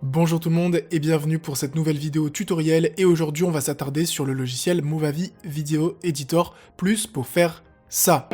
Bonjour tout le monde et bienvenue pour cette nouvelle vidéo tutoriel et aujourd'hui on va s'attarder sur le logiciel Movavi Video Editor Plus pour faire ça.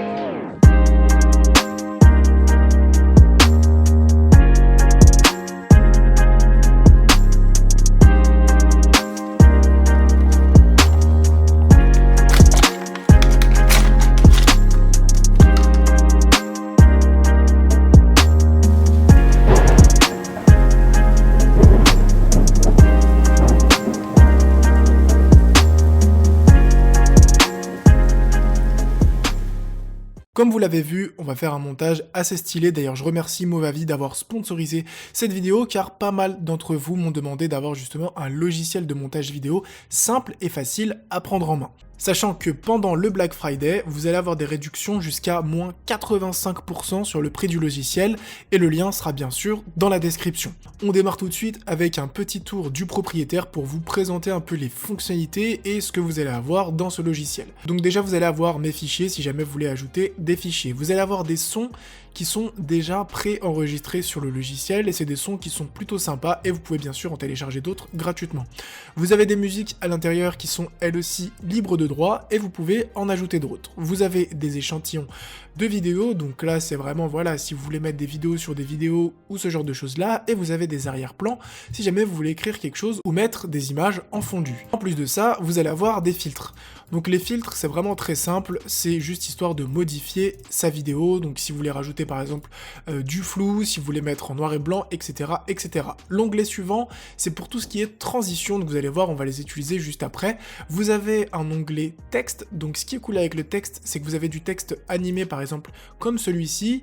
Comme vous l'avez vu, on va faire un montage assez stylé, d'ailleurs je remercie Movavi d'avoir sponsorisé cette vidéo car pas mal d'entre vous m'ont demandé d'avoir justement un logiciel de montage vidéo simple et facile à prendre en main. Sachant que pendant le Black Friday, vous allez avoir des réductions jusqu'à moins 85% sur le prix du logiciel et le lien sera bien sûr dans la description. On démarre tout de suite avec un petit tour du propriétaire pour vous présenter un peu les fonctionnalités et ce que vous allez avoir dans ce logiciel. Donc déjà vous allez avoir mes fichiers si jamais vous voulez ajouter des fichiers. Vous allez avoir des sons qui sont déjà pré-enregistrés sur le logiciel et c'est des sons qui sont plutôt sympas et vous pouvez bien sûr en télécharger d'autres gratuitement. Vous avez des musiques à l'intérieur qui sont elles aussi libres de droit et vous pouvez en ajouter d'autres. Vous avez des échantillons de vidéos, donc là c'est vraiment voilà si vous voulez mettre des vidéos sur des vidéos ou ce genre de choses là, et vous avez des arrière-plans si jamais vous voulez écrire quelque chose ou mettre des images en fondu. En plus de ça, vous allez avoir des filtres. Donc les filtres c'est vraiment très simple, c'est juste histoire de modifier sa vidéo, donc si vous voulez rajouter par exemple du flou, si vous voulez mettre en noir et blanc, etc. etc. L'onglet suivant c'est pour tout ce qui est transition, donc vous allez voir on va les utiliser juste après. Vous avez un onglet texte, donc ce qui est cool avec le texte c'est que vous avez du texte animé par exemple comme celui-ci,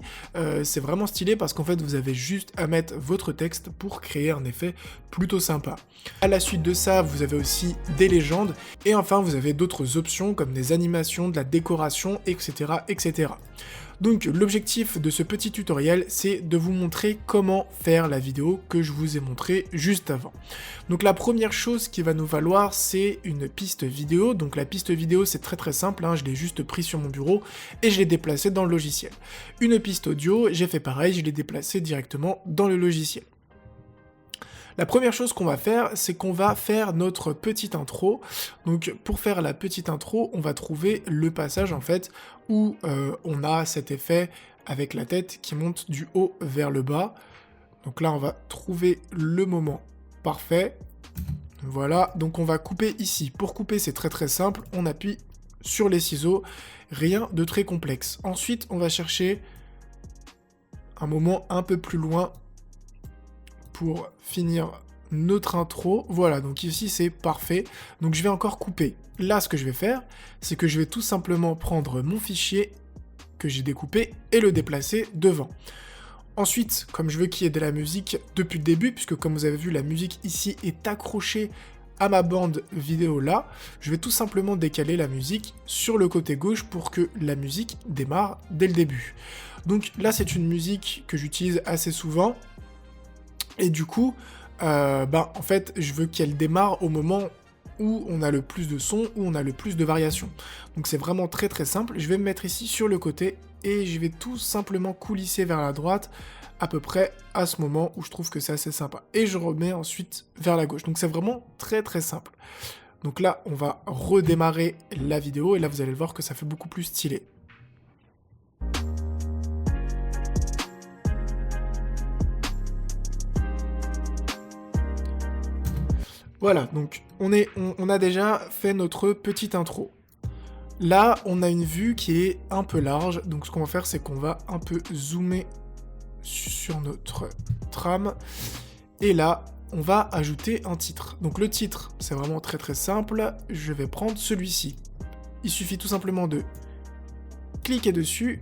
c'est vraiment stylé parce qu'en fait vous avez juste à mettre votre texte pour créer un effet plutôt sympa. À la suite de ça vous avez aussi des légendes et enfin vous avez d'autres options comme des animations, de la décoration, etc. etc. Donc l'objectif de ce petit tutoriel c'est de vous montrer comment faire la vidéo que je vous ai montré juste avant. Donc la première chose qui va nous valoir c'est une piste vidéo, donc la piste vidéo c'est très simple, hein, je l'ai juste pris sur mon bureau et je l'ai déplacé dans le logiciel. Une piste audio, j'ai fait pareil, je l'ai déplacé directement dans le logiciel. La première chose qu'on va faire, c'est qu'on va faire notre petite intro. Donc pour faire la petite intro, on va trouver le passage en fait où on a cet effet avec la tête qui monte du haut vers le bas. Donc là, on va trouver le moment parfait. Voilà, donc on va couper ici. Pour couper, c'est très simple. On appuie sur les ciseaux, rien de très complexe. Ensuite, on va chercher un moment un peu plus loin pour finir notre intro. Voilà, donc ici c'est parfait. Donc je vais encore couper. Là, ce que je vais faire, c'est que je vais tout simplement prendre mon fichier que j'ai découpé et le déplacer devant. Ensuite, comme je veux qu'il y ait de la musique depuis le début, puisque comme vous avez vu, la musique ici est accrochée à ma bande vidéo là, je vais tout simplement décaler la musique sur le côté gauche pour que la musique démarre dès le début. Donc là, c'est une musique que j'utilise assez souvent. Et du coup, en fait, je veux qu'elle démarre au moment où on a le plus de son, où on a le plus de variations. Donc c'est vraiment très simple. Je vais me mettre ici sur le côté et je vais tout simplement coulisser vers la droite à peu près à ce moment où je trouve que c'est assez sympa. Et je remets ensuite vers la gauche. Donc c'est vraiment très simple. Donc là, on va redémarrer la vidéo et là, vous allez le voir que ça fait beaucoup plus stylé. Voilà, donc on a déjà fait notre petite intro. Là, on a une vue qui est un peu large, donc ce qu'on va faire, c'est qu'on va un peu zoomer sur notre trame. Et là, on va ajouter un titre. Donc le titre, c'est vraiment très simple. Je vais prendre celui-ci. Il suffit tout simplement de cliquer dessus,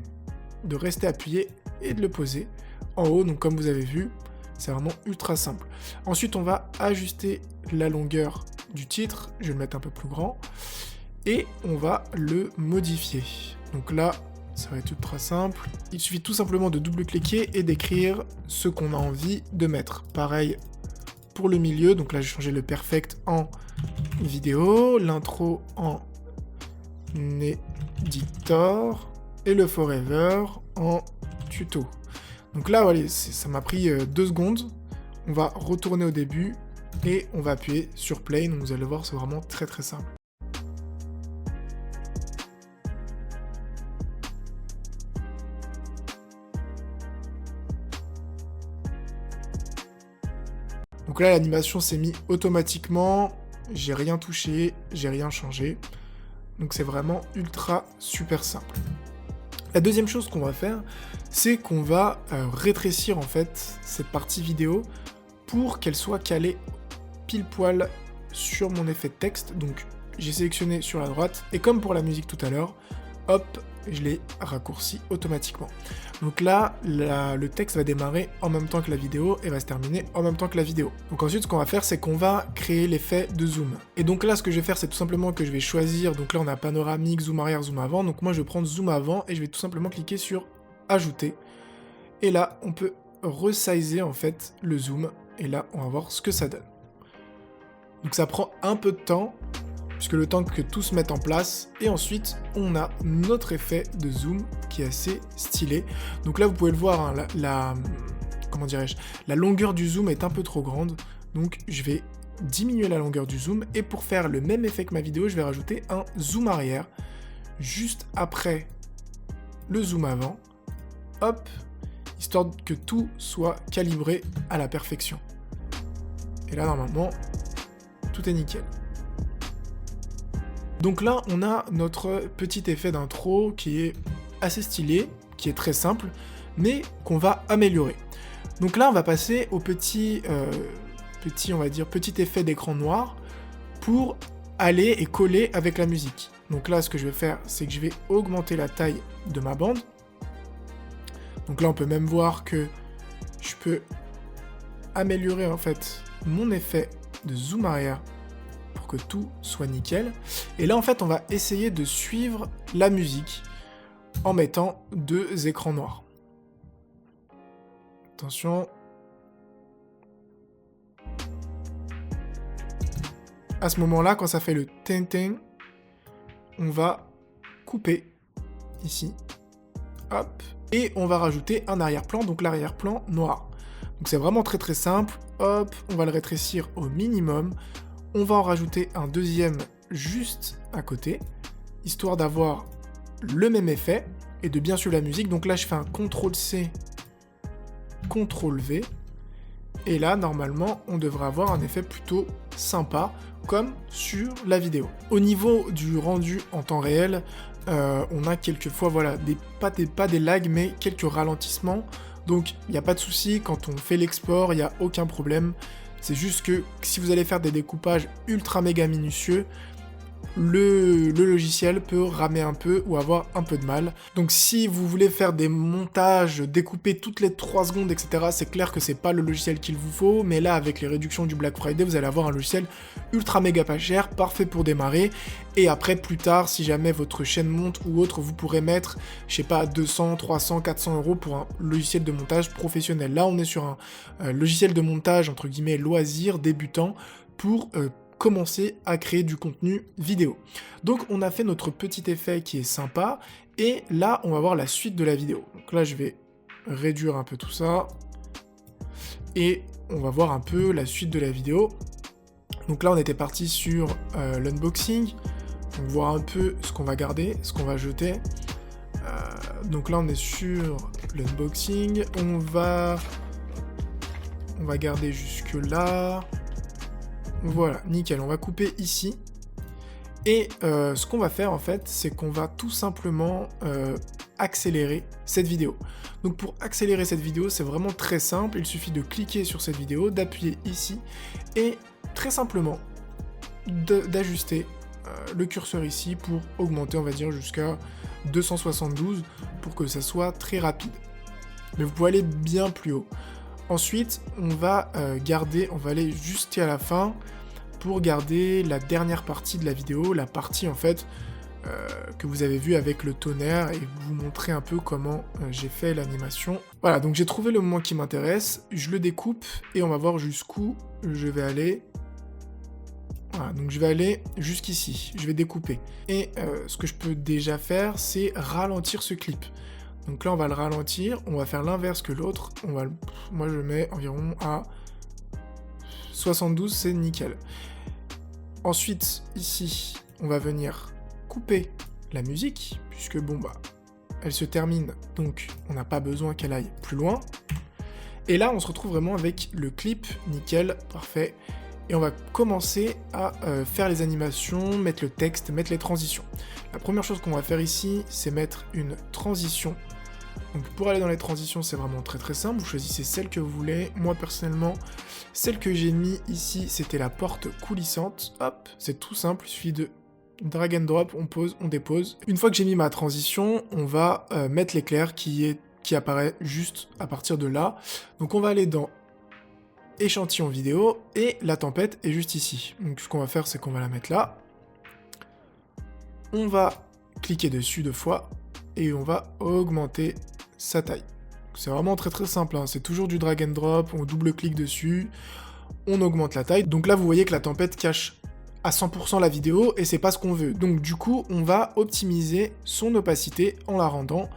de rester appuyé et de le poser en haut. Donc comme vous avez vu, c'est vraiment ultra simple. Ensuite, on va ajuster la longueur du titre. Je vais le mettre un peu plus grand. Et on va le modifier. Donc là, ça va être ultra simple. Il suffit tout simplement de double-cliquer et d'écrire ce qu'on a envie de mettre. Pareil pour le milieu. Donc là, j'ai changé le perfect en vidéo, l'intro en editor et le forever en tuto. Donc là, voilà, ça m'a pris 2 secondes. On va retourner au début et on va appuyer sur play. Donc vous allez voir, c'est vraiment très très simple. Donc là, l'animation s'est mise automatiquement. J'ai rien touché, j'ai rien changé. Donc c'est vraiment ultra super simple. La deuxième chose qu'on va faire, c'est qu'on va rétrécir en fait cette partie vidéo pour qu'elle soit calée pile poil sur mon effet de texte. Donc j'ai sélectionné sur la droite et comme pour la musique tout à l'heure, hop, je l'ai raccourci automatiquement. Donc là, le texte va démarrer en même temps que la vidéo et va se terminer en même temps que la vidéo. Donc ensuite, ce qu'on va faire, c'est qu'on va créer l'effet de zoom. Et donc là, ce que je vais faire, c'est tout simplement que je vais choisir, donc là on a panoramique, zoom arrière, zoom avant, donc moi je vais prendre zoom avant et je vais tout simplement cliquer sur ajouter. Et là, on peut resizer en fait le zoom et là, on va voir ce que ça donne. Donc ça prend un peu de temps, puisque le temps que tout se mette en place, et ensuite on a notre effet de zoom qui est assez stylé. Donc là vous pouvez le voir, hein, comment dirais-je, la longueur du zoom est un peu trop grande, donc je vais diminuer la longueur du zoom, et pour faire le même effet que ma vidéo, je vais rajouter un zoom arrière, juste après le zoom avant, hop, histoire que tout soit calibré à la perfection. Et là normalement, tout est nickel. Donc là, on a notre petit effet d'intro qui est assez stylé, qui est très simple, mais qu'on va améliorer. Donc là, on va passer au petit effet d'écran noir pour aller et coller avec la musique. Donc là, ce que je vais faire, c'est que je vais augmenter la taille de ma bande. Donc là, on peut même voir que je peux améliorer en fait mon effet de zoom arrière que tout soit nickel. Et là en fait on va essayer de suivre la musique en mettant deux écrans noirs. Attention. À ce moment-là, quand ça fait le tin-tin, on va couper ici. Hop. Et on va rajouter un arrière-plan, donc l'arrière-plan noir. Donc c'est vraiment très très simple. Hop, on va le rétrécir au minimum. On va en rajouter un deuxième juste à côté, histoire d'avoir le même effet et de bien suivre la musique. Donc là, je fais un CTRL-C, CTRL-V. Et là, normalement, on devrait avoir un effet plutôt sympa, comme sur la vidéo. Au niveau du rendu en temps réel, on a quelquefois, voilà, pas des lags, mais quelques ralentissements. Donc, il n'y a pas de souci, quand on fait l'export, il n'y a aucun problème. C'est juste que si vous allez faire des découpages ultra méga minutieux, le logiciel peut ramer un peu ou avoir un peu de mal. Donc si vous voulez faire des montages, découper toutes les 3 secondes, etc., c'est clair que c'est pas le logiciel qu'il vous faut, mais là avec les réductions du Black Friday, vous allez avoir un logiciel ultra méga pas cher, parfait pour démarrer, et après plus tard, si jamais votre chaîne monte ou autre, vous pourrez mettre, je sais pas, 200, 300, 400 € pour un logiciel de montage professionnel. Là on est sur un logiciel de montage, entre guillemets, loisir, débutant, pour commencer à créer du contenu vidéo. Donc on a fait notre petit effet qui est sympa, et là on va voir la suite de la vidéo. Donc là je vais réduire un peu tout ça, et on va voir un peu la suite de la vidéo. Donc là on était parti sur l'unboxing, on voit un peu ce qu'on va garder, ce qu'on va jeter. Donc là on est sur l'unboxing, on va garder jusque là. Voilà, nickel, on va couper ici. Et ce qu'on va faire en fait, c'est qu'on va tout simplement accélérer cette vidéo. Donc pour accélérer cette vidéo, c'est vraiment très simple, il suffit de cliquer sur cette vidéo, d'appuyer ici, et très simplement d'ajuster le curseur ici pour augmenter, on va dire, jusqu'à 272 pour que ça soit très rapide. Mais vous pouvez aller bien plus haut. Ensuite, on va aller juste à la fin pour garder la dernière partie de la vidéo, la partie en fait que vous avez vue avec le tonnerre, et vous montrer un peu comment j'ai fait l'animation. Voilà, donc j'ai trouvé le moment qui m'intéresse, je le découpe et on va voir jusqu'où je vais aller. Voilà, donc je vais aller jusqu'ici, je vais découper. Et ce que je peux déjà faire, c'est ralentir ce clip. Donc là, on va le ralentir, on va faire l'inverse que l'autre. Moi, je mets environ à 72, c'est nickel. Ensuite, ici, on va venir couper la musique, puisque bon, bah, elle se termine, donc on n'a pas besoin qu'elle aille plus loin. Et là, on se retrouve vraiment avec le clip, nickel, parfait. Et on va commencer à faire les animations, mettre le texte, mettre les transitions. La première chose qu'on va faire ici, c'est mettre une transition. Donc pour aller dans les transitions, c'est vraiment très très simple, vous choisissez celle que vous voulez. Moi personnellement, celle que j'ai mis ici, c'était la porte coulissante. Hop, c'est tout simple, il suffit de drag and drop, on pose, on dépose. Une fois que j'ai mis ma transition, on va mettre l'éclair qui apparaît juste à partir de là. Donc on va aller dans échantillon vidéo, et la tempête est juste ici. Donc ce qu'on va faire, c'est qu'on va la mettre là. On va cliquer dessus 2 fois, et on va augmenter sa taille. C'est vraiment très très simple, hein. C'est toujours du drag and drop, on double-clique dessus, on augmente la taille. Donc là, vous voyez que la tempête cache à 100% la vidéo, et c'est pas ce qu'on veut. Donc du coup, on va optimiser son opacité en la rendant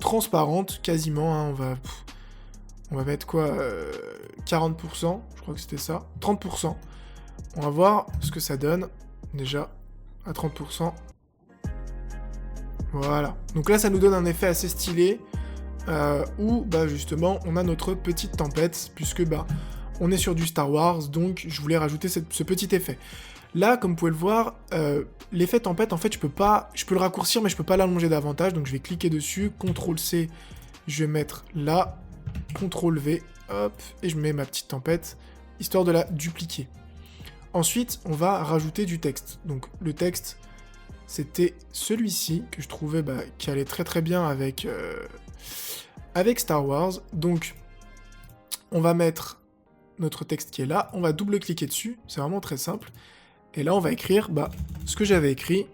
transparente, quasiment, hein. On va mettre quoi 40%, je crois que c'était ça. 30%. On va voir ce que ça donne, déjà, à 30%. Voilà. Donc là, ça nous donne un effet assez stylé, où, bah, justement, on a notre petite tempête, puisque, bah, on est sur du Star Wars, donc je voulais rajouter ce petit effet. Là, comme vous pouvez le voir, l'effet tempête, en fait, je peux le raccourcir, mais je peux pas l'allonger davantage, donc je vais cliquer dessus, CTRL-C, je vais mettre là, CTRL-V, hop, et je mets ma petite tempête, histoire de la dupliquer. Ensuite, on va rajouter du texte. Donc le texte, c'était celui-ci, que je trouvais qui allait très très bien avec Star Wars. Donc, on va mettre notre texte qui est là, on va double-cliquer dessus, c'est vraiment très simple. Et là, on va écrire ce que j'avais écrit,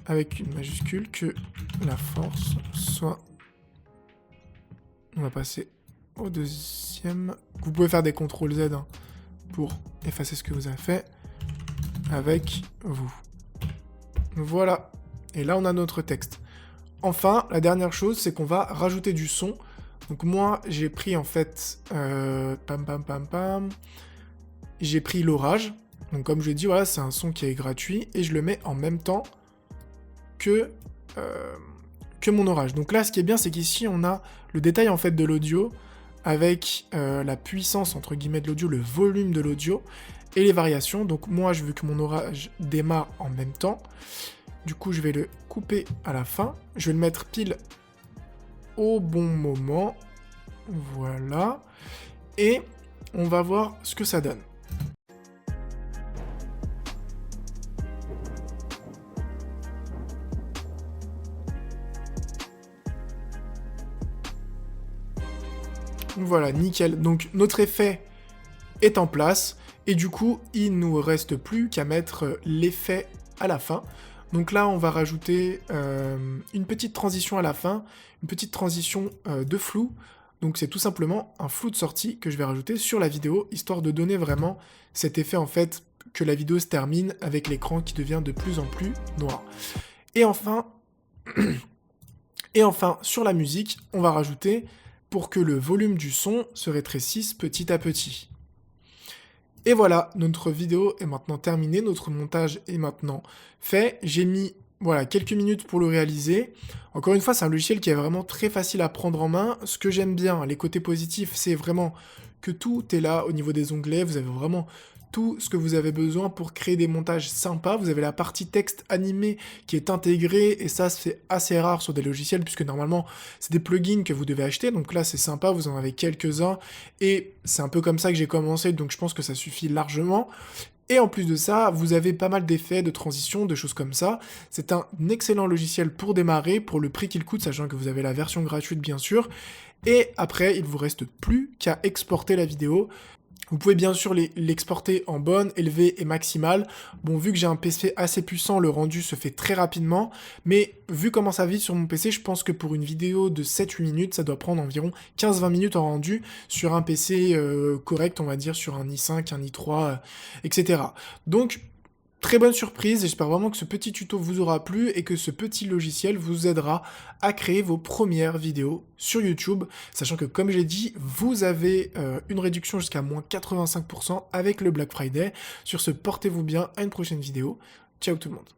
avec une majuscule, que la force soit... On va passer au deuxième. Vous pouvez faire des CTRL-Z hein, pour effacer ce que vous avez fait avec vous. Voilà. Et là, on a notre texte. Enfin, la dernière chose, c'est qu'on va rajouter du son. Donc moi, j'ai pris en fait... J'ai pris l'orage. Donc comme je l'ai dit, voilà, c'est un son qui est gratuit. Et je le mets en même temps que mon orage. Donc là, ce qui est bien, c'est qu'ici, on a le détail en fait de l'audio avec la puissance entre guillemets de l'audio, le volume de l'audio et les variations. Donc moi, je veux que mon orage démarre en même temps. Du coup, je vais le couper à la fin. Je vais le mettre pile au bon moment. Voilà. Et on va voir ce que ça donne. Voilà, nickel. Donc notre effet est en place. Et du coup, il nous reste plus qu'à mettre l'effet à la fin. Donc là, on va rajouter une petite transition à la fin, une petite transition de flou. Donc c'est tout simplement un flou de sortie que je vais rajouter sur la vidéo, histoire de donner vraiment cet effet en fait que la vidéo se termine avec l'écran qui devient de plus en plus noir. Et enfin, sur la musique, on va rajouter pour que le volume du son se rétrécisse petit à petit. Et voilà, notre vidéo est maintenant terminée, notre montage est maintenant fait. J'ai mis quelques minutes pour le réaliser. Encore une fois, c'est un logiciel qui est vraiment très facile à prendre en main. Ce que j'aime bien, les côtés positifs, c'est vraiment que tout est là au niveau des onglets. Vous avez vraiment tout ce que vous avez besoin pour créer des montages sympas. Vous avez la partie texte animé qui est intégrée, et ça c'est assez rare sur des logiciels puisque normalement c'est des plugins que vous devez acheter. Donc là c'est sympa, vous en avez quelques-uns et c'est un peu comme ça que j'ai commencé, donc je pense que ça suffit largement. Et en plus de ça, vous avez pas mal d'effets, de transitions, de choses comme ça. C'est un excellent logiciel pour démarrer, pour le prix qu'il coûte, sachant que vous avez la version gratuite bien sûr. Et après, il vous reste plus qu'à exporter la vidéo. Vous pouvez bien sûr l'exporter en bonne, élevée et maximale. Bon, vu que j'ai un PC assez puissant, le rendu se fait très rapidement, mais vu comment ça vit sur mon PC, je pense que pour une vidéo de 7-8 minutes, ça doit prendre environ 15-20 minutes en rendu sur un PC correct, on va dire, sur un i5, un i3, etc. Donc, Très bonne surprise et j'espère vraiment que ce petit tuto vous aura plu et que ce petit logiciel vous aidera à créer vos premières vidéos sur YouTube, sachant que comme j'ai dit, vous avez une réduction jusqu'à moins 85% avec le Black Friday. Sur ce, portez-vous bien, à une prochaine vidéo. Ciao tout le monde.